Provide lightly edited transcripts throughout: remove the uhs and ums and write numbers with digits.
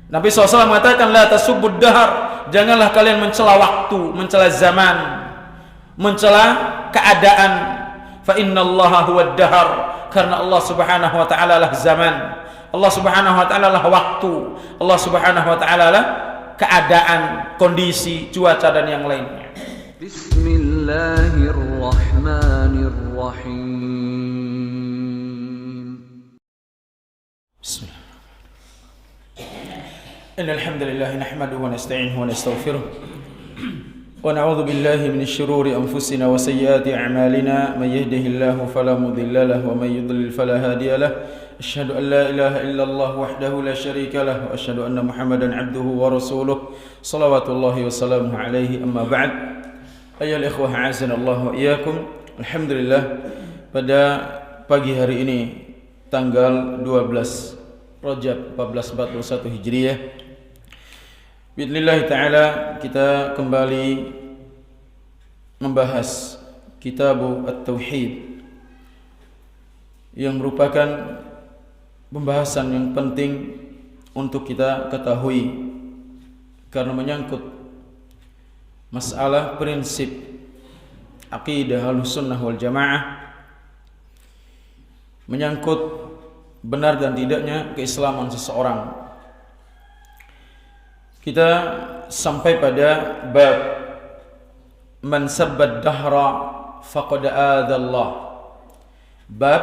Nabi SAW mengatakan, la tasubbud dahar, janganlah kalian mencela waktu, mencela zaman, mencela keadaan. Fa innallaha huwad dahar, karena Allah Subhanahu wa taala lah zaman, Allah Subhanahu wa taala lah waktu, Allah Subhanahu wa taala lah keadaan, kondisi, cuaca dan yang lainnya. Bismillahirrahmanirrahim. Bismillah. Innal hamdalillah nahmaduhu wa nasta'inuhu wa nastaghfiruh wa na'udzu billahi minasy syururi anfusina wa sayyiati a'malina may yahdihillahu fala mudilla lahu wa may yudlil fala hadiya lahu asyhadu an la ilaha illallah wahdahu la syarika lahu wa asyhadu anna muhammadan 'abduhu wa rasuluh shalawatullahi wa salamuhu alaihi amma ba'd. Ayyuhal ikhwah a'azzanallahu wa iyyakum. Alhamdulillah, pada pagi hari ini tanggal 12 Rajab 1441 Hijriah, bi'idznillah ta'ala kita kembali membahas Kitab At-Tauhid yang merupakan pembahasan yang penting untuk kita ketahui karena menyangkut masalah prinsip akidah Ahlussunnah wal Jamaah, menyangkut benar dan tidaknya keislaman seseorang. Kita sampai pada bab man sabbad dahra faqad adallah. Bab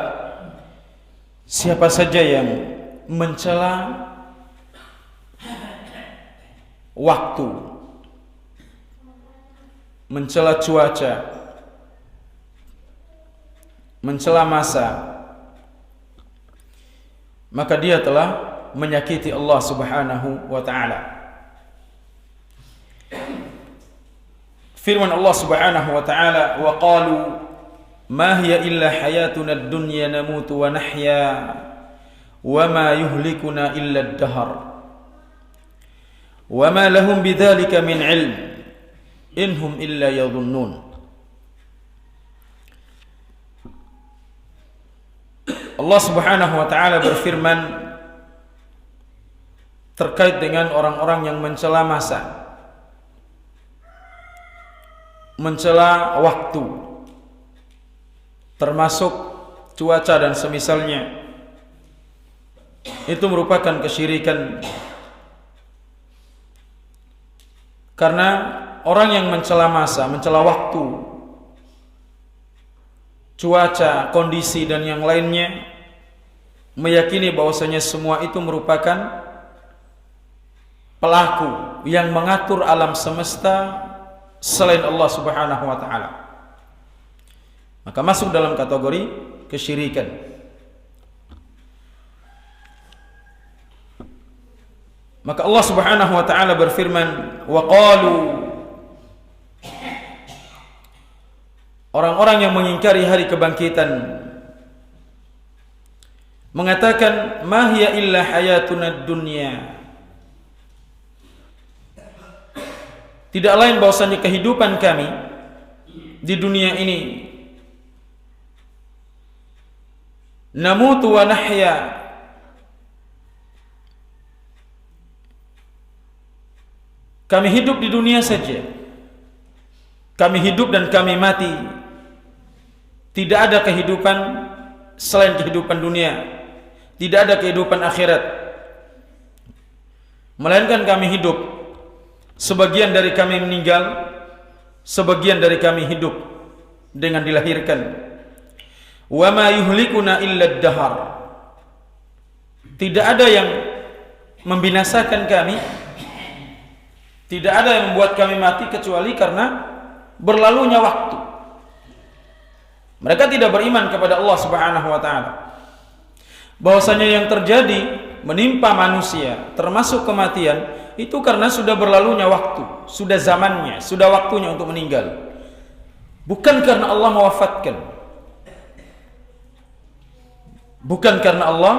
siapa saja yang mencela waktu, mencela cuaca, mencela masa, maka dia telah menyakiti Allah Subhanahu wa taala. Firman Allah Subhanahu wa taala, wa qalu ma hiya illa hayatuna ad-dunya namutu wa nahya wa ma yuhlikuna illa ad-dahr wa ma lahum bidzalika min ilm inhum illa yadhunnun. Allah Subhanahu wa taala berfirman terkait dengan orang-orang yang mencela masa, mencela waktu, termasuk cuaca dan semisalnya. Itu merupakan kesyirikan, karena orang yang mencela masa, mencela waktu, cuaca, kondisi dan yang lainnya, meyakini bahwasanya semua itu merupakan pelaku yang mengatur alam semesta selain Allah Subhanahu wa taala, maka masuk dalam kategori kesyirikan. Maka Allah Subhanahu wa taala berfirman, wa qalu, orang-orang yang mengingkari hari kebangkitan mengatakan, ma hiya illa hayatuna dunya, tidak lain bahwasanya kehidupan kami di dunia ini, namutu wa nahya, kami hidup di dunia saja, kami hidup dan kami mati, tidak ada kehidupan selain kehidupan dunia, tidak ada kehidupan akhirat, melainkan kami hidup, sebagian dari kami meninggal, sebagian dari kami hidup dengan dilahirkan. Wa ma yuhlikuna illa ad-dahr, tidak ada yang membinasakan kami, tidak ada yang membuat kami mati kecuali karena berlalunya waktu. Mereka tidak beriman kepada Allah Subhanahu wa taala, bahwasanya yang terjadi menimpa manusia termasuk kematian itu karena sudah berlalunya waktu, sudah zamannya, sudah waktunya untuk meninggal, bukan karena Allah mewafatkan, bukan karena Allah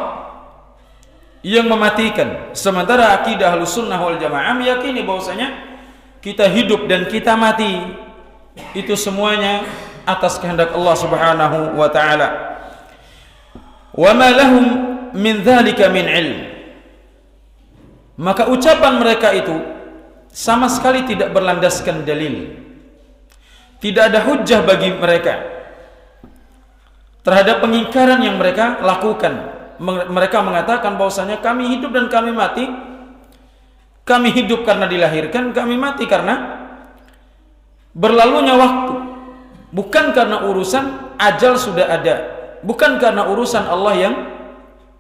yang mematikan. Sementara akidah Ahlussunnah wal Jamaah meyakini bahwasanya kita hidup dan kita mati itu semuanya atas kehendak Allah Subhanahu wa taala. Wa ma lahum min dzalika min ilm, Maka ucapan mereka itu sama sekali tidak berlandaskan dalil. Tidak ada hujjah bagi mereka terhadap pengingkaran yang mereka lakukan. Mereka mengatakan bahwasanya kami hidup dan kami mati. Kami hidup karena dilahirkan, kami mati karena berlalunya waktu. Bukan karena urusan ajal sudah ada, bukan karena urusan Allah yang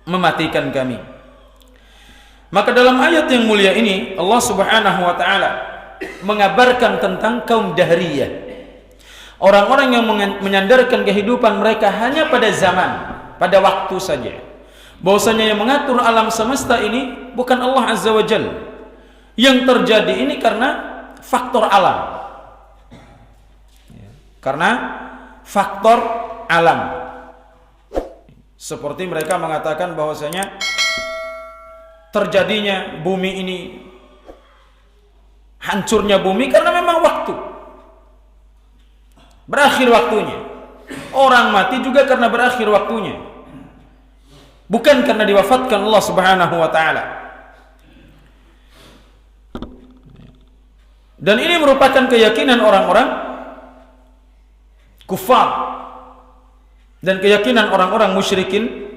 mematikan kami. Maka dalam ayat yang mulia ini Allah Subhanahu wa taala mengabarkan tentang kaum Dahriyah. Orang-orang yang menyandarkan kehidupan mereka hanya pada zaman, pada waktu saja. Bahwasanya yang mengatur alam semesta ini bukan Allah Azza wa Jalla. Yang terjadi ini karena faktor alam. Karena faktor alam. Seperti mereka mengatakan bahwasanya terjadinya bumi ini, hancurnya bumi karena memang waktu. Berakhir waktunya. Orang mati juga karena berakhir waktunya. Bukan karena diwafatkan Allah Subhanahu wa taala. Dan ini merupakan keyakinan orang-orang kufar dan keyakinan orang-orang musyrikin,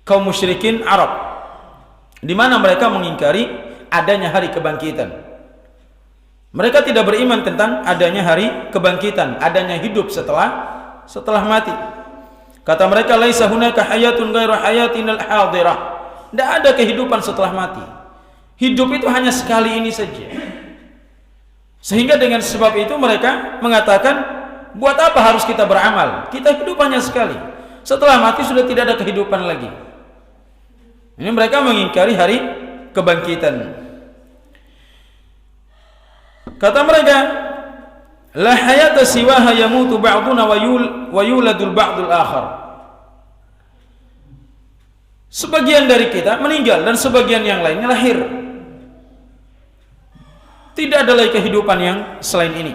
kaum musyrikin Arab, di mana mereka mengingkari adanya hari kebangkitan. Mereka tidak beriman tentang adanya hari kebangkitan, adanya hidup setelah mati. Kata mereka, laisa hunaka hayatun ghairu hayatinal hadirah. Tidak ada kehidupan setelah mati. Hidup itu hanya sekali ini saja. Sehingga dengan sebab itu mereka mengatakan, buat apa harus kita beramal? Kita hidup hanya sekali. Setelah mati sudah tidak ada kehidupan lagi. Ini mereka mengingkari hari kebangkitan. Kata mereka, la hayata siwaha yamutu ba'duna wa yuladul ba'dul akhar. Sebagian dari kita meninggal dan sebagian yang lainnya lahir. Tidak ada lagi kehidupan yang selain ini.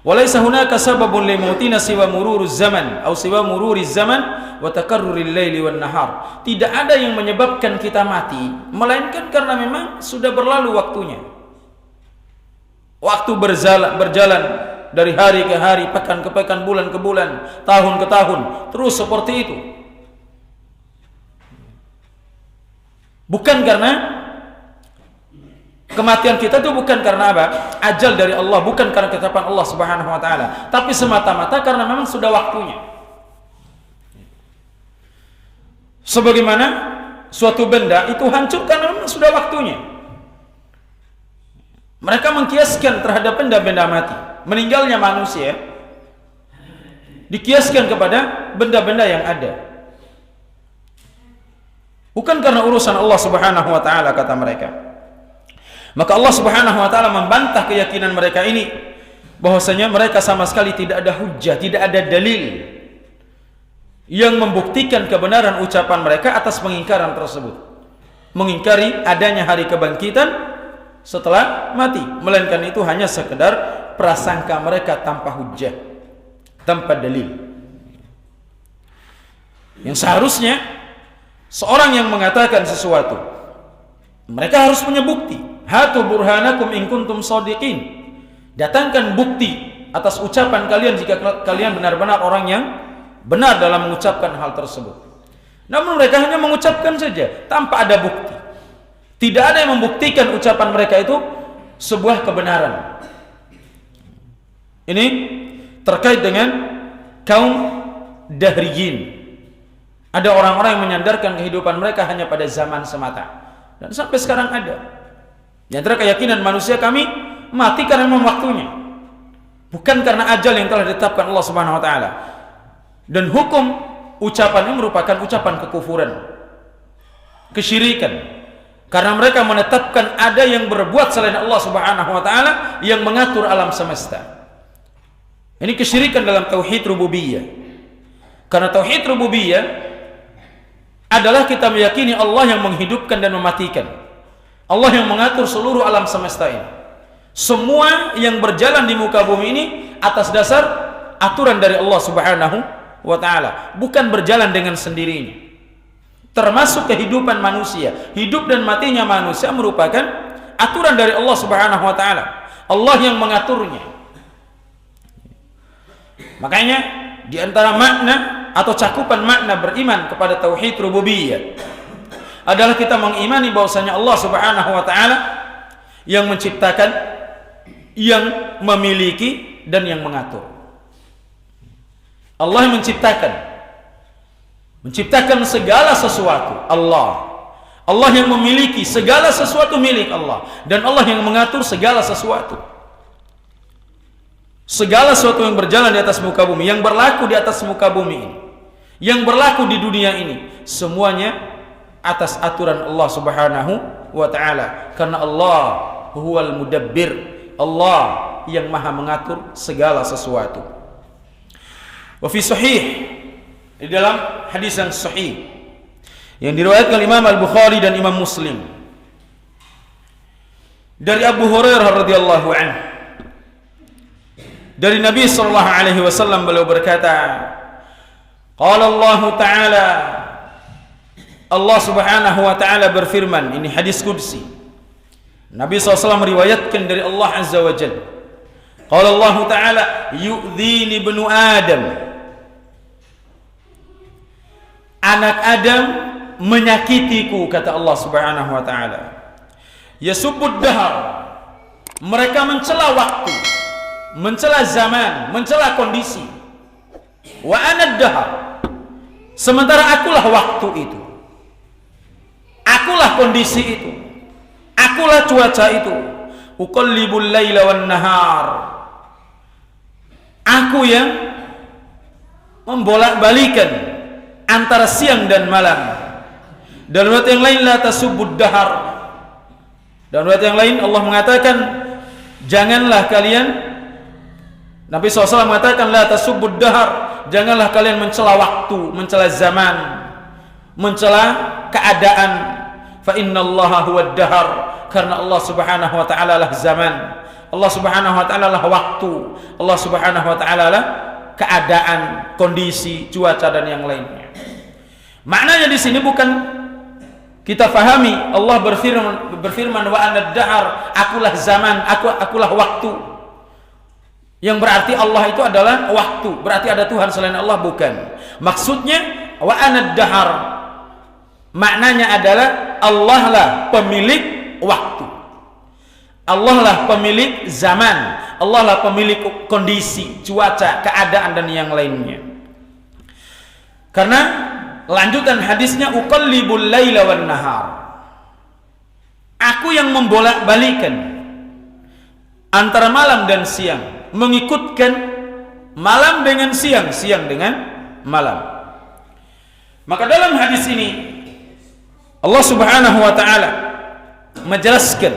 Walaysa hunaka sababun limutina siwa mururiz zaman atau siwa mururiz zaman wa takarruril laili wan nahar. Tidak ada yang menyebabkan kita mati melainkan karena memang sudah berlalu waktunya. Waktu berjalan dari hari ke hari, pekan ke pekan, bulan ke bulan, tahun ke tahun, terus seperti itu. Bukan karena kematian kita itu bukan karena apa? Ajal dari Allah, bukan karena ketetapan Allah Subhanahu wa taala, tapi semata-mata karena memang sudah waktunya. Sebagaimana suatu benda itu hancur karena memang sudah waktunya. Mereka mengkiaskan terhadap benda-benda mati, meninggalnya manusia dikiaskan kepada benda-benda yang ada. Bukan karena urusan Allah Subhanahu wa taala, kata mereka. Maka Allah Subhanahu wa taala membantah keyakinan mereka ini, bahwasanya mereka sama sekali tidak ada hujjah, tidak ada dalil yang membuktikan kebenaran ucapan mereka atas pengingkaran tersebut. Mengingkari adanya hari kebangkitan setelah mati, melainkan itu hanya sekedar prasangka mereka tanpa hujjah, tanpa dalil. Yang seharusnya seorang yang mengatakan sesuatu, mereka harus punya bukti. Hatu burhanakum in kuntum shadiqin. Datangkan bukti atas ucapan kalian jika kalian benar-benar orang yang benar dalam mengucapkan hal tersebut. Namun mereka hanya mengucapkan saja tanpa ada bukti. Tidak ada yang membuktikan ucapan mereka itu sebuah kebenaran. Ini terkait dengan kaum Dahriyin. Ada orang-orang yang menyandarkan kehidupan mereka hanya pada zaman semata. Dan sampai sekarang ada. Di antara keyakinan manusia, kami mati karena memang waktunya, bukan karena ajal yang telah ditetapkan Allah Subhanahu wa taala. Dan hukum ucapan ini merupakan ucapan kekufuran, kesyirikan, karena mereka menetapkan ada yang berbuat selain Allah Subhanahu wa taala yang mengatur alam semesta. Ini kesyirikan dalam tauhid rububiyah. Karena tauhid rububiyah adalah kita meyakini Allah yang menghidupkan dan mematikan. Allah yang mengatur seluruh alam semesta ini. Semua yang berjalan di muka bumi ini atas dasar aturan dari Allah Subhanahu wa taala, bukan berjalan dengan sendirinya. termasuk kehidupan manusia. Hidup dan matinya manusia merupakan aturan dari Allah Subhanahu wa taala. Allah yang mengaturnya. Makanya di antara makna atau cakupan makna beriman kepada tauhid rububiyah adalah kita mengimani bahwasanya Allah Subhanahu wa taala yang menciptakan, yang memiliki dan yang mengatur. Allah yang menciptakan segala sesuatu. Allah yang memiliki segala sesuatu milik Allah, dan Allah yang mengatur segala sesuatu. Segala sesuatu yang berjalan di atas muka bumi, yang berlaku di atas muka bumi ini, yang berlaku di dunia ini, semuanya atas aturan Allah Subhanahu wa taala. Karena Allah huwal mudabbir, Allah yang maha mengatur segala sesuatu. Wa fi sahih, di dalam hadis yang sahih yang diriwayatkan Imam Al-Bukhari dan Imam Muslim dari Abu Hurairah radhiyallahu anhu, dari Nabi sallallahu alaihi wasallam beliau berkata, qala Allah taala, Allah Subhanahu wa taala berfirman, ini hadis qudsi. Nabi SAW meriwayatkan dari Allah Azza wa Jalla. Qala Allah taala, yu'dhini ibnu Adam, anak Adam menyakitiku, kata Allah Subhanahu wa taala. Yasubbud dahar, mereka mencela waktu, mencela zaman, mencela kondisi. Wa ana dahar, sementara akulah waktu itu, akulah kondisi itu, akulah cuaca itu. Uqallibul laila wan nahar, aku yang membolak-balikan antara siang dan malam. Dalam ayat yang lain, la tasubbud dahar, dalam ayat yang lain Allah mengatakan, janganlah kalian, Nabi SAW mengatakan, la tasubbud dahar, janganlah kalian mencela waktu, mencela zaman, mencela keadaan. Fa innallaha huwad dahar, karena Allah Subhanahu wa taala lah zaman, Allah Subhanahu wa taala lah waktu, Allah Subhanahu wa taala lah keadaan, kondisi, cuaca dan yang lainnya. Maknanya di sini bukan kita fahami Allah berfirman wa ana dahar, akulah zaman, akulah waktu, yang berarti Allah itu adalah waktu, berarti ada Tuhan selain Allah, bukan. Maksudnya wa ana dahar, maknanya adalah Allah lah pemilik waktu, Allah lah pemilik zaman, Allah lah pemilik kondisi, cuaca, keadaan dan yang lainnya. Karena lanjutan hadisnya, uqallibul laila wan nahar, aku yang membolak-balikan antara malam dan siang, mengikutkan malam dengan siang, siang dengan malam. Maka dalam hadis ini Allah Subhanahu wa taala menjelaskan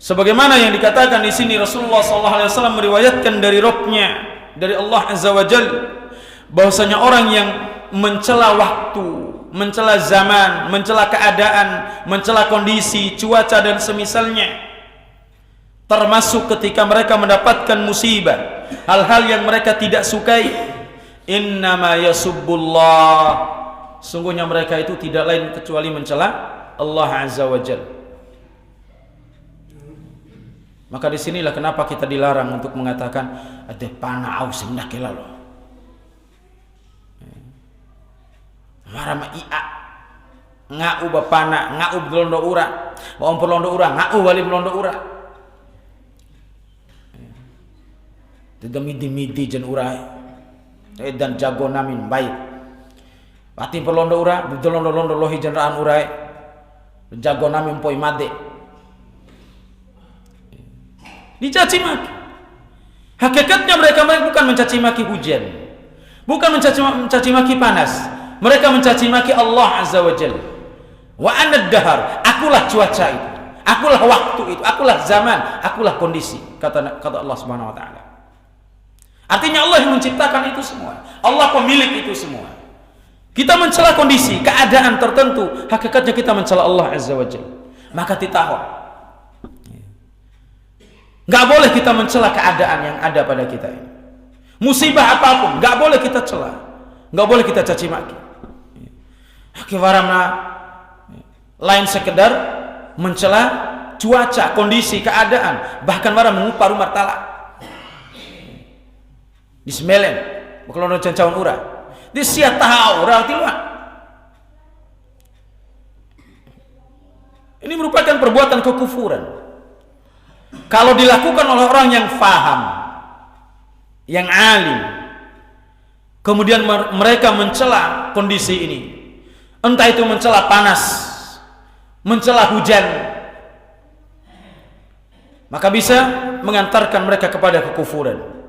sebagaimana yang dikatakan di sini. Rasulullah sallallahu alaihi wasallam meriwayatkan dari Rabbnya, dari Allah Azza wa Jalla, bahwasanya orang yang mencela waktu, mencela zaman, mencela keadaan, mencela kondisi, cuaca dan semisalnya, termasuk ketika mereka mendapatkan musibah, hal-hal yang mereka tidak sukai, innama yasubbullah, sungguhnya mereka itu tidak lain kecuali mencela Allah Azza wa Jalla. Maka disinilah kenapa kita dilarang untuk mengatakan ada pana au semnakela loh, marama ia ngau bapana ngau belondo ura, baom perlondo ura ngau bali belondo ura, tidak midi jen ura dan jago namin baik pati perlondo ura belondo lohi jenraan ura jago namin poi made, dicaci maki. Hakikatnya mereka bukan mencaci maki hujan, bukan mencaci maki panas, mereka mencaci maki Allah Azza wa Jalla. Wa ana dahar, akulah cuaca itu, akulah waktu itu, akulah zaman, akulah kondisi, kata Allah Subhanahu wa taala. Artinya Allah yang menciptakan itu semua, Allah pemilik itu semua. Kita mencela kondisi, keadaan tertentu, hakikatnya kita mencela Allah Azza wa Jalla. Maka titahwa, nggak boleh kita mencela keadaan yang ada pada kita ini. Musibah apapun nggak boleh kita cela, nggak boleh kita caci maki. Kewarna lain sekedar mencela cuaca, kondisi, keadaan, bahkan marah mengupar rumah talak. Dismelen, kalau orang cancauan ura, disia tahu orang tiluan. Ini merupakan perbuatan kekufuran. Kalau dilakukan oleh orang yang faham, yang alim, kemudian mereka mencela kondisi ini, entah itu mencela panas, mencela hujan, maka bisa mengantarkan mereka kepada kekufuran.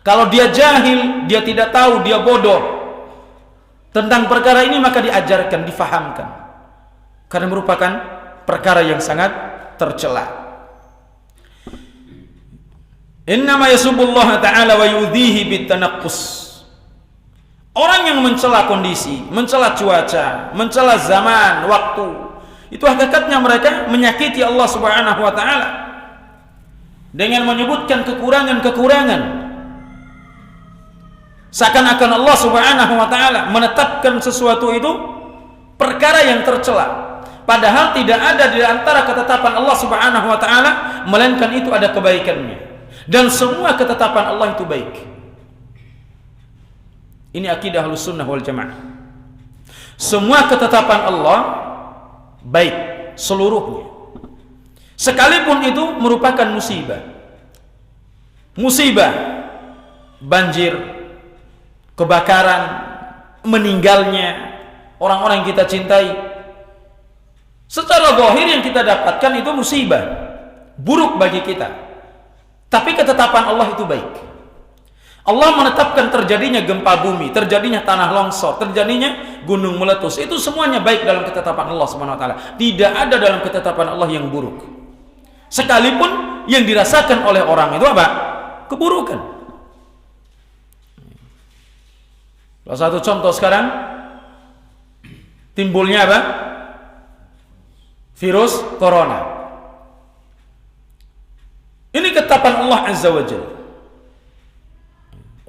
Kalau dia jahil, dia tidak tahu, dia bodoh tentang perkara ini, maka diajarkan, difahamkan, karena merupakan perkara yang sangat tercela. Innama yasubullah ta'ala wa yudhihi bitanaqqus. Orang yang mencela kondisi, mencela cuaca, mencela zaman, waktu, itu hakikatnya mereka menyakiti Allah Subhanahu wa ta'ala dengan menyebutkan kekurangan-kekurangan. Seakan-akan Allah Subhanahu wa ta'ala menetapkan sesuatu itu perkara yang tercela, padahal tidak ada di antara ketetapan Allah Subhanahu wa ta'ala melainkan itu ada kebaikannya, dan semua ketetapan Allah itu baik. Ini akidah Ahlussunnah wal Jamaah. Semua ketetapan Allah baik seluruhnya, sekalipun itu merupakan musibah. Musibah banjir, kebakaran, meninggalnya orang-orang yang kita cintai, secara zahir yang kita dapatkan itu musibah, buruk bagi kita. Tapi ketetapan Allah itu baik. Allah menetapkan terjadinya gempa bumi, terjadinya tanah longsor, terjadinya gunung meletus, itu semuanya baik dalam ketetapan Allah Subhanahu wa taala. Tidak ada dalam ketetapan Allah yang buruk. Sekalipun yang dirasakan oleh orang itu apa? Keburukan. Salah satu contoh sekarang timbulnya apa? Virus corona. Ini ketetapan Allah Azza wa Jalla.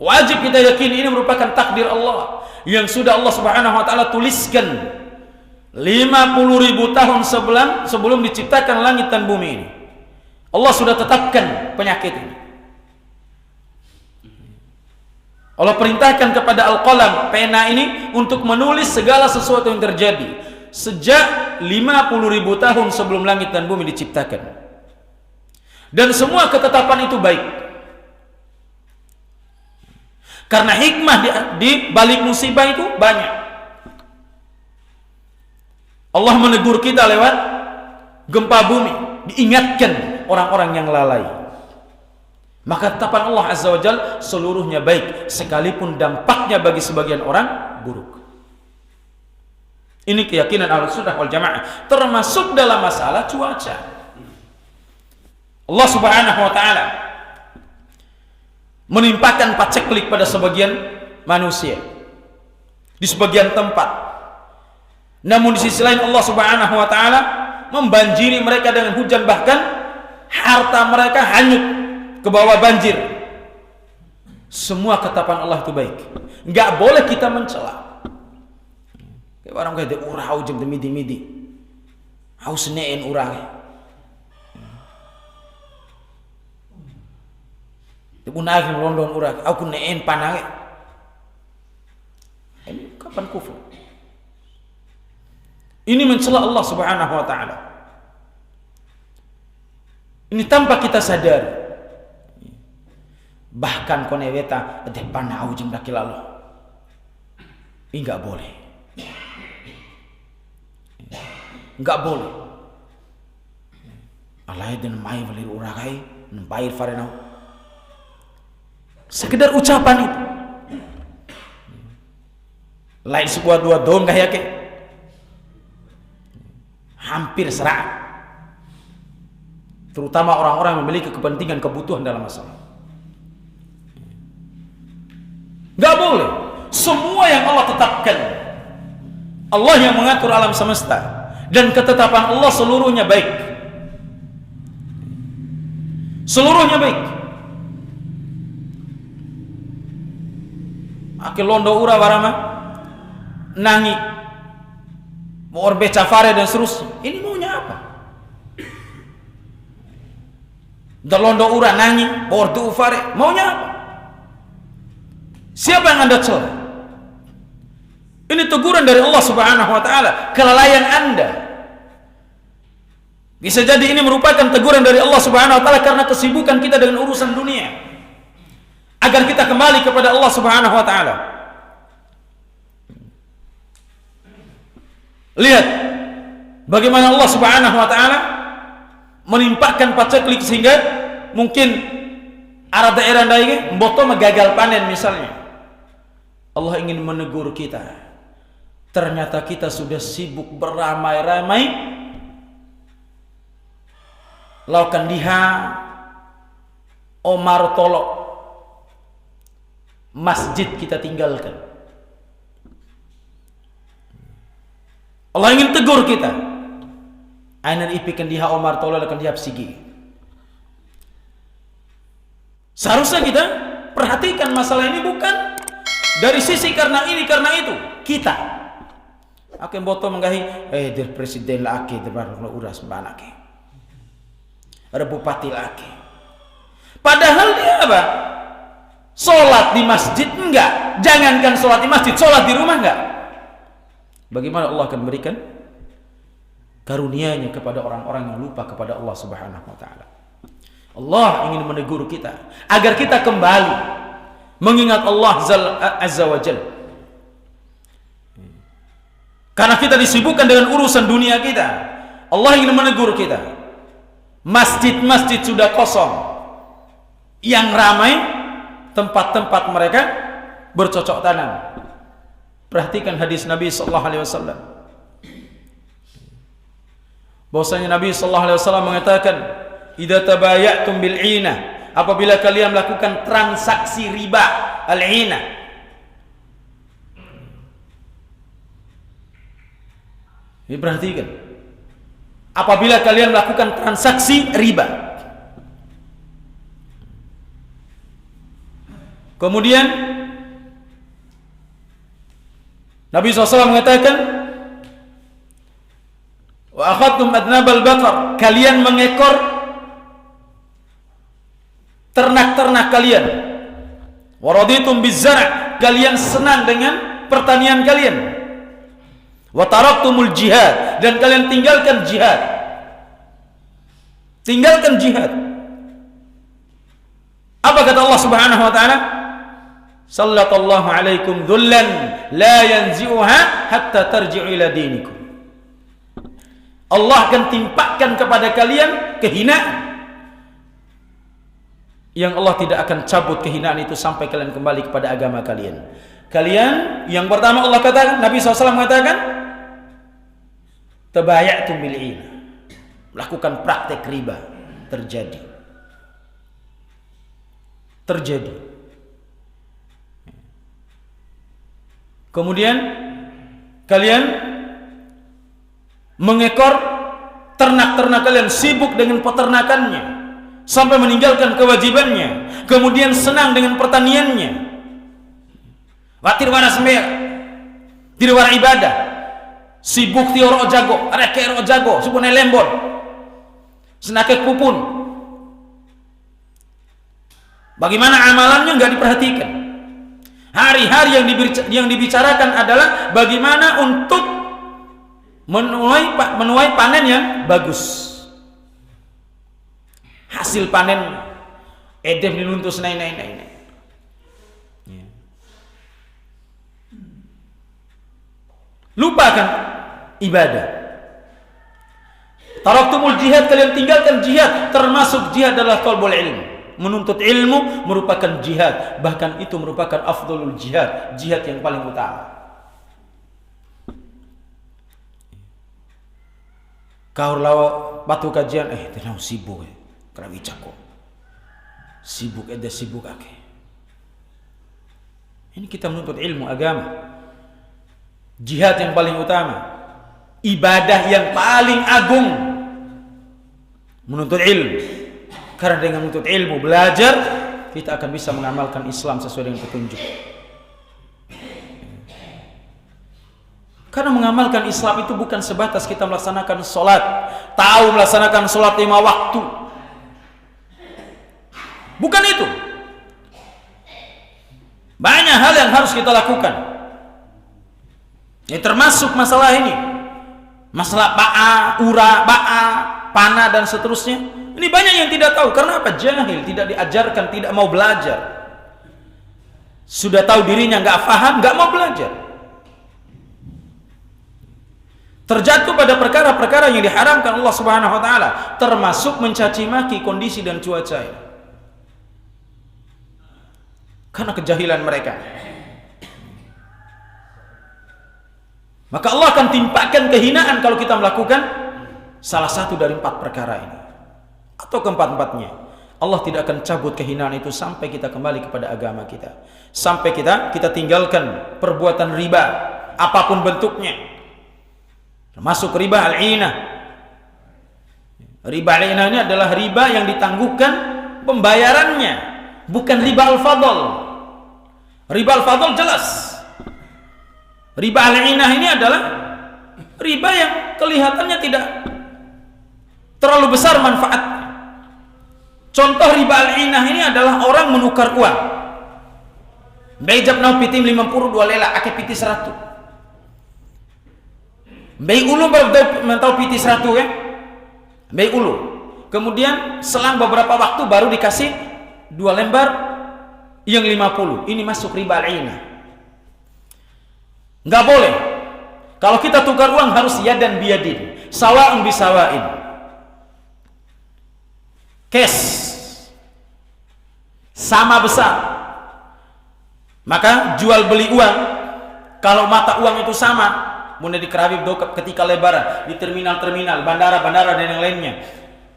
Wajib kita yakini ini merupakan takdir Allah yang sudah Allah Subhanahu wa taala tuliskan 50.000 tahun sebelum diciptakan langit dan bumi ini. Allah sudah tetapkan penyakit ini. Allah perintahkan kepada Al-Qalam, pena ini, untuk menulis segala sesuatu yang terjadi sejak 50.000 tahun sebelum langit dan bumi diciptakan. Dan semua ketetapan itu baik. Karena hikmah di balik musibah itu banyak. Allah menegur kita lewat gempa bumi, diingatkan orang-orang yang lalai. Maka ketetapan Allah Azza wa Jalla seluruhnya baik, sekalipun dampaknya bagi sebagian orang buruk. Ini keyakinan Ahlussunnah wal Jamaah, termasuk dalam masalah cuaca. Allah Subhanahu wa taala menimpakan paceklik pada sebagian manusia di sebagian tempat. Namun di sisi lain Allah Subhanahu wa taala membanjiri mereka dengan hujan, bahkan harta mereka hanyut ke bawah banjir. Semua ketetapan Allah itu baik. Enggak boleh kita mencela. Kayak orang kaya urau jam midi-midi. Haus nein urang. Dibunahin London urang, aku nein panange. Ini kapan kufur? Ini mencela Allah Subhanahu wa taala. Ini tanpa kita sadar. Bahkan koneweta teh panau jeung daki lalu. Ini enggak boleh. Enggak boleh. Alai dan mai valir uragai, nembair farenau. Sekedar ucapan itu. Lain sebuah dua daun kayak hampir serak. Terutama orang-orang yang memiliki kepentingan, kebutuhan dalam masalah. Gak boleh. Semua yang Allah tetapkan, Allah yang mengatur alam semesta, dan ketetapan Allah seluruhnya baik. Seluruhnya baik. Aki londo ura warama nangi mau beca fare dan seterusnya. Ini maunya apa? Dalondo ura nangi, ordu fare, maunya apa? Siapa yang Anda cela? Ini teguran dari Allah Subhanahu wa taala, kelalaian Anda. Bisa jadi ini merupakan teguran dari Allah Subhanahu wa taala karena kesibukan kita dengan urusan dunia. Agar kita kembali kepada Allah Subhanahu wa taala. Lihat bagaimana Allah Subhanahu wa taala menimpakan paceklik sehingga mungkin arah daerah lain mboto gagal panen misalnya. Allah ingin menegur kita. Ternyata kita sudah sibuk beramai-ramai laukan diha Omar tolok masjid kita tinggalkan. Allah ingin tegur kita. Ainan ipikan diha Omar tolok akan diha sigi. Seharusnya kita perhatikan masalah ini bukan dari sisi karena ini karena itu. Kita akan boto menggahi der presiden laki debar uras banake. Ada bupati laki. Padahal dia apa? Sholat di masjid enggak. Jangankan sholat di masjid, sholat di rumah enggak. Bagaimana Allah akan berikan karunia-Nya kepada orang-orang yang lupa kepada Allah Subhanahu wa taala. Allah ingin menegur kita agar kita kembali mengingat Allah Azza wa Jalla. Karena kita disibukkan dengan urusan dunia kita. Allah ingin menegur kita. Masjid-masjid sudah kosong. Yang ramai tempat-tempat mereka bercocok tanam. Perhatikan hadis Nabi sallallahu alaihi wasallam. Bahwasanya Nabi sallallahu alaihi wasallam mengatakan, "Idza tabayatum bil 'inah," apabila kalian melakukan transaksi riba, al-'inah. Ini perhatikan. Apabila kalian melakukan transaksi riba. Kemudian Nabi SAW mengatakan, "Wa akhadtum adnabal baqar," kalian mengekor ternak-ternak kalian. "Wa raditum biz-zar'," kalian senang dengan pertanian kalian. "Wa taraktumul jihad," dan kalian tinggalkan jihad. Tinggalkan jihad. Apa kata Allah Subhanahu wa taala? "Sallallahu alaikum dhullan la yanzi'uha hatta tarji'u ila dinikum." Allah akan timpakan kepada kalian kehinaan yang Allah tidak akan cabut kehinaan itu sampai kalian kembali kepada agama kalian. Kalian yang pertama Allah katakan, Nabi SAW mengatakan, tabayatum bil 'inah, melakukan praktek riba. Terjadi. Kemudian kalian mengekor ternak-ternak kalian, sibuk dengan peternakannya sampai meninggalkan kewajibannya, kemudian senang dengan pertaniannya. Watir wana sembahyang, tidak wana ibadah, sibuk tioro jago, rekero jago, supune lembon, senake kupun. Bagaimana amalannya nggak diperhatikan. Hari-hari yang dibicarakan adalah bagaimana untuk menuai panen yang bagus. Hasil panen edem diluntus naik. Lupakan ibadah. Taraktumul jihad, kalian tinggalkan jihad. Termasuk jihad adalah thalbul ilm. Menuntut ilmu merupakan jihad. Bahkan itu merupakan afdalul jihad, jihad yang paling utama. Kau lawa batu kajian, tenang sibuk kerawi cako. Sibuk ake. Ini kita menuntut ilmu agama. Jihad yang paling utama, ibadah yang paling agung, menuntut ilmu. Karena dengan menuntut ilmu, belajar, kita akan bisa mengamalkan Islam sesuai dengan petunjuk. Karena mengamalkan Islam itu bukan sebatas kita melaksanakan sholat, tahu melaksanakan sholat 5 waktu. Bukan itu. Banyak hal yang harus kita lakukan. Ini termasuk masalah ini. Masalah ba'a, ura, ba'a, panah dan seterusnya. Ini banyak yang tidak tahu. Karena apa? Jahil, tidak diajarkan, tidak mau belajar. Sudah tahu dirinya nggak paham, nggak mau belajar. Terjatuh pada perkara-perkara yang diharamkan Allah Subhanahu wa taala, termasuk mencaci maki kondisi dan cuaca ini. Karena kejahilan mereka. Maka Allah akan timpakan kehinaan kalau kita melakukan salah satu dari 4 perkara ini atau keempat-empatnya. Allah tidak akan cabut kehinaan itu sampai kita kembali kepada agama kita, sampai kita tinggalkan perbuatan riba apapun bentuknya, termasuk riba al-'inah. Riba al-'inah ini adalah riba yang ditangguhkan pembayarannya, bukan riba al-fadl. Riba al-fadl jelas. Riba al-'inah ini adalah riba yang kelihatannya tidak terlalu besar manfaatnya. Contoh riba al-'inah ini adalah orang menukar uang. Bejab nau pitim 52 lela ake piti 100. Bei ulu mentau piti 100 ya. Bei ulu. Kemudian selang beberapa waktu baru dikasih 2 lembar yang 50. Ini masuk riba al-'inah. Enggak boleh. Kalau kita tukar uang harus yadan biyadin, sawa'un bisawa'in. Cash sama besar. Maka jual beli uang, kalau mata uang itu sama, mulai di kerawib ketika lebaran, di terminal-terminal, bandara-bandara dan yang lainnya,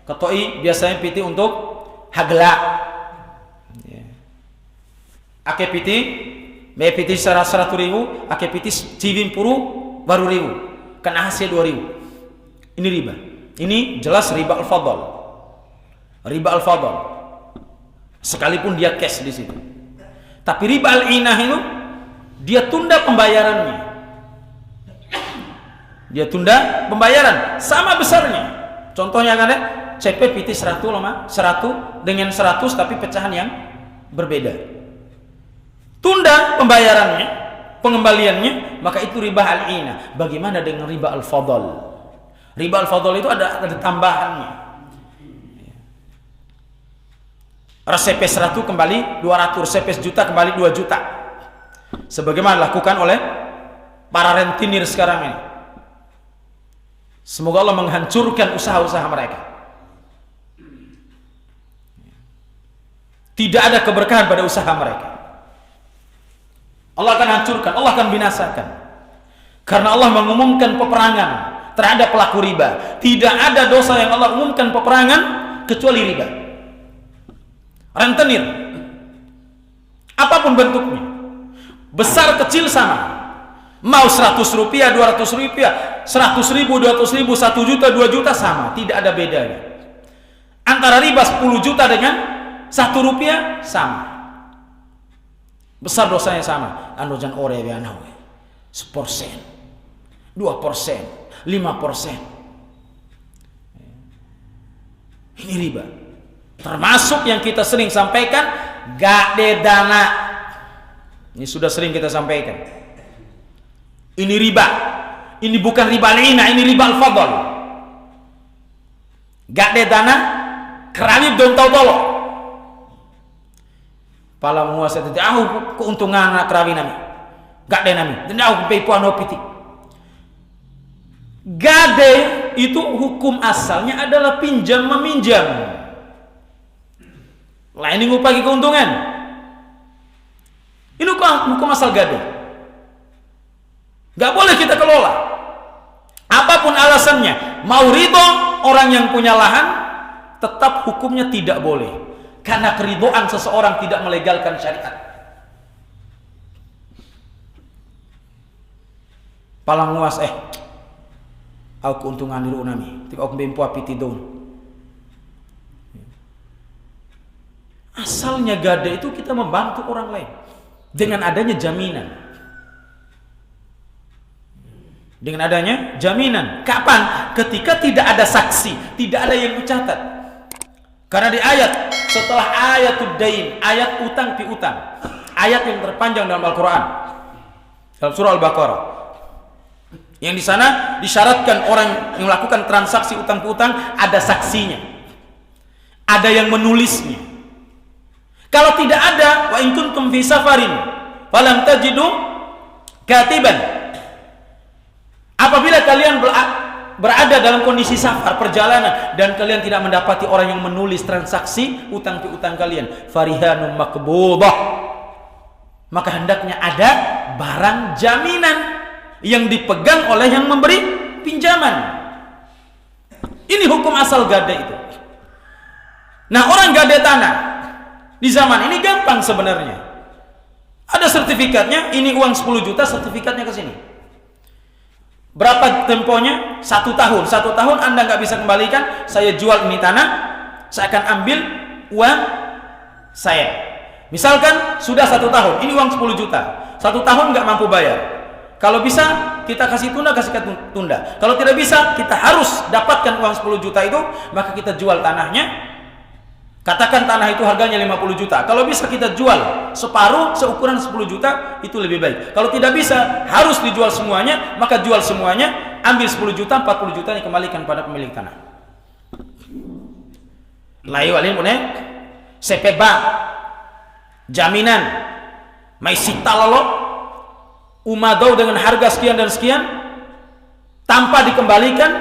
ketoi biasanya piti untuk hagla. Ake piti, me piti 100.000, ake piti civim puru baru 1.000, kena hasil 2.000. Ini riba. Ini jelas riba al-fadl. Riba al-fadl, sekalipun dia cash di situ. Tapi riba al-'inah itu dia tunda pembayarannya. Dia tunda pembayaran sama besarnya. Contohnya kan ya, CP PT 100 loh mah, 100 dengan 100 tapi pecahan yang berbeda. Tunda pembayarannya, pengembaliannya, maka itu riba al-'inah. Bagaimana dengan riba al-fadl? Riba al-fadl itu ada tambahannya. CP 100 kembali 200, CP juta kembali 2 juta. Sebagaimana dilakukan oleh para rentenir sekarang ini. Semoga Allah menghancurkan usaha-usaha mereka. Tidak ada keberkahan pada usaha mereka. Allah akan hancurkan, Allah akan binasakan. Karena Allah mengumumkan peperangan terhadap pelaku riba. Tidak ada dosa yang Allah umumkan peperangan kecuali riba. Rentenir apapun bentuknya, besar kecil sama, mau 100 rupiah, 200 rupiah, 100.000, 200.000, 1 juta, 2 juta sama, tidak ada bedanya. Antara riba 10 juta dengan 1 rupiah sama, besar dosanya sama. Anojan ore ya nawe 1%, 2%, 5%. Ini riba. Termasuk yang kita sering sampaikan, gade dana. Ini sudah sering kita sampaikan. Ini riba. Ini bukan riba al-'inah, ini riba al-fadl. Gade dana, kerawib don tau tolo. Pala muasa tadi, keuntungan anak kerawin nami. Gade nami, dan aku peipuan opiti. Gade itu hukum asalnya adalah pinjam meminjam. Lain ini ngupagi keuntungan. Ini hukum asal gade. Gak boleh kita kelola. Apapun alasannya, mau ridho orang yang punya lahan, tetap hukumnya tidak boleh. Karena keridhaan seseorang tidak melegalkan syariat. Palang nguas aku keuntungan di nami, tiba aku bempo api tidung. Asalnya gada itu kita membantu orang lain dengan adanya jaminan. Dengan adanya jaminan. Kapan? Ketika tidak ada saksi, tidak ada yang mencatat. Karena di ayat setelah ayatud dain, ayat utang piutang, ayat yang terpanjang dalam Al-Quran, dalam surah Al-Baqarah, yang di sana disyaratkan orang yang melakukan transaksi utang piutang ada saksinya, ada yang menulisnya. Kalau tidak ada, wa in kuntum fi safarin falam tajidu katiban, apabila kalian berada dalam kondisi safar, perjalanan, dan kalian tidak mendapati orang yang menulis transaksi utang piutang kalian, farihanum maqbudah, maka hendaknya ada barang jaminan yang dipegang oleh yang memberi pinjaman. Ini hukum asal gade itu. Nah, orang gade tanah di zaman ini gampang sebenarnya. Ada sertifikatnya, ini uang 10 juta, sertifikatnya ke sini. Berapa temponya? 1 tahun. 1 tahun Anda nggak bisa kembalikan, saya jual ini tanah, saya akan ambil uang saya. Misalkan sudah 1 tahun, ini uang 10 juta. 1 tahun nggak mampu bayar. Kalau bisa kita kasih tunda, tunda. Kalau tidak bisa, kita harus dapatkan uang 10 juta itu, maka kita jual tanahnya. Katakan tanah itu harganya 50 juta. Kalau bisa kita jual separuh, seukuran 10 juta, itu lebih baik. Kalau tidak bisa, harus dijual semuanya, maka jual semuanya, ambil 10 juta, 40 juta kembalikan pada pemilik tanah. Lai walin punya CP bank, jaminan, maisita lalo, umadau dengan harga sekian dan sekian, tanpa dikembalikan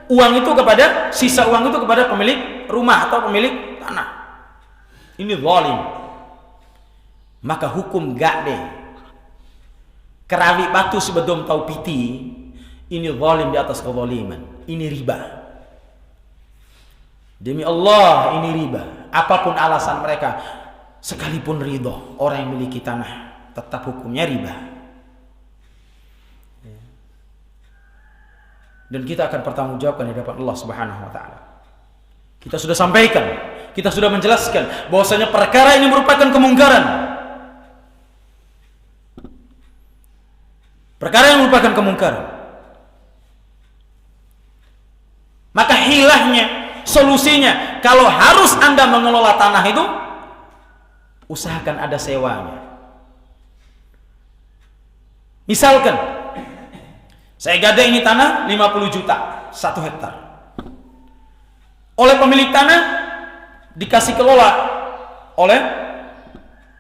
uang itu kepada, sisa uang itu kepada pemilik rumah atau pemilik tanah. Ini zalim. Maka hukum gade kerawi batu sebedom tau piti, ini zalim di atas kezaliman. Ini riba. Demi Allah, ini riba. Apapun alasan mereka, sekalipun ridho orang yang memiliki tanah, tetap hukumnya riba. Dan kita akan bertanggungjawabkan di hadapan Allah Subhanahu wa taala. Kita sudah sampaikan, kita sudah menjelaskan bahwasanya perkara ini merupakan kemungkaran. Perkara yang merupakan kemungkaran. Maka hilahnya, solusinya, kalau harus Anda mengelola tanah itu, usahakan ada sewanya. Misalkan saya gade ini tanah 50 juta 1 hektar. Oleh pemilik tanah dikasih kelola oleh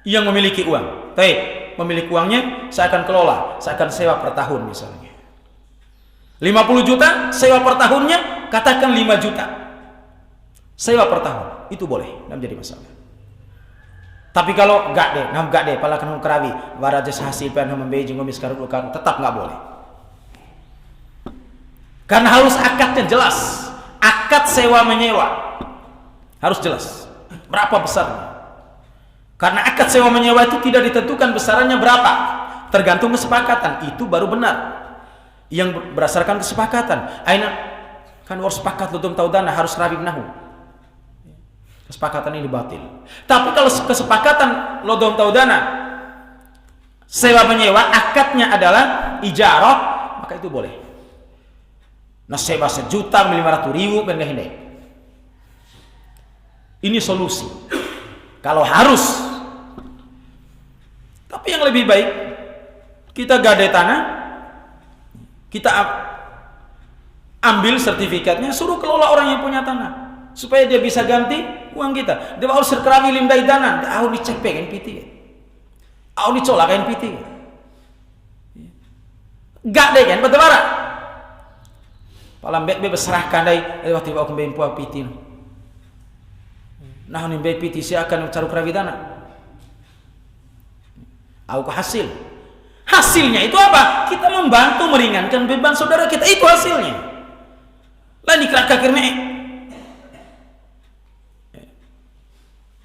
yang memiliki uang. Baik, pemilik uangnya saya akan kelola, saya akan sewa per tahun misalnya. 50 juta sewa per tahunnya, katakan 5 juta. Sewa per tahun, itu boleh, tidak menjadi masalah. Tapi kalau gak deh, pala kan kerawi, warajas hasil pen membejing ngomis karuk tetap nggak boleh. Karena harus akadnya jelas. Akad sewa menyewa harus jelas berapa besarnya. Karena akad sewa menyewa itu tidak ditentukan besarannya berapa, tergantung kesepakatan. Itu baru benar yang berdasarkan kesepakatan. Aina kan harus sepakat lu tahu dana harus rabib nahu. Kesepakatan ini batil. Tapi kalau kesepakatan lo tahu dana sewa menyewa, akadnya adalah ijarah, maka itu boleh. Nah, sewa 1.500.000 ben gak hindai. Ini solusi kalau harus. Tapi yang lebih baik, kita gade tanah, kita ambil sertifikatnya, suruh kelola orang yang punya tanah supaya dia bisa ganti uang kita. Dia harus serkerawi limdai dana, dia harus dicek kan piti, harus dicolak kan piti. Gak deh kan, betul bara. Palam be berserahkan dari waktu aku kembali puak piti. Nah ini be piti saya akan cari kerawi dana. Aku hasil. Hasilnya itu apa? Kita membantu meringankan beban saudara kita, itu hasilnya. Lain dikerak akhirnya.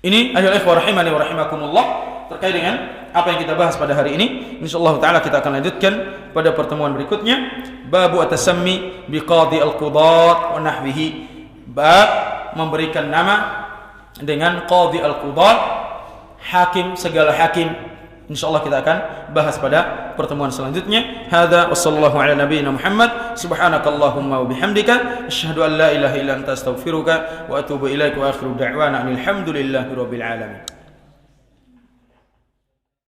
Ini ayolah ikhwah rahimani wa rahimakumullah, terkait dengan apa yang kita bahas pada hari ini. Insyaallah taala kita akan lanjutkan pada pertemuan berikutnya. Babu at-tasammi biqadi al-qudat wa nahwihi. Bab memberikan nama dengan qadi al-qudat, hakim segala hakim, Insyaallah kita akan bahas pada pertemuan selanjutnya. Hadza wassallallahu ala nabiyyina Muhammad subhanakallahumma wa bihamdika asyhadu an la ilaha illa anta astaghfiruka wa atubu ilaika wa akhiru da'wana alhamdulillahi rabbil alamin.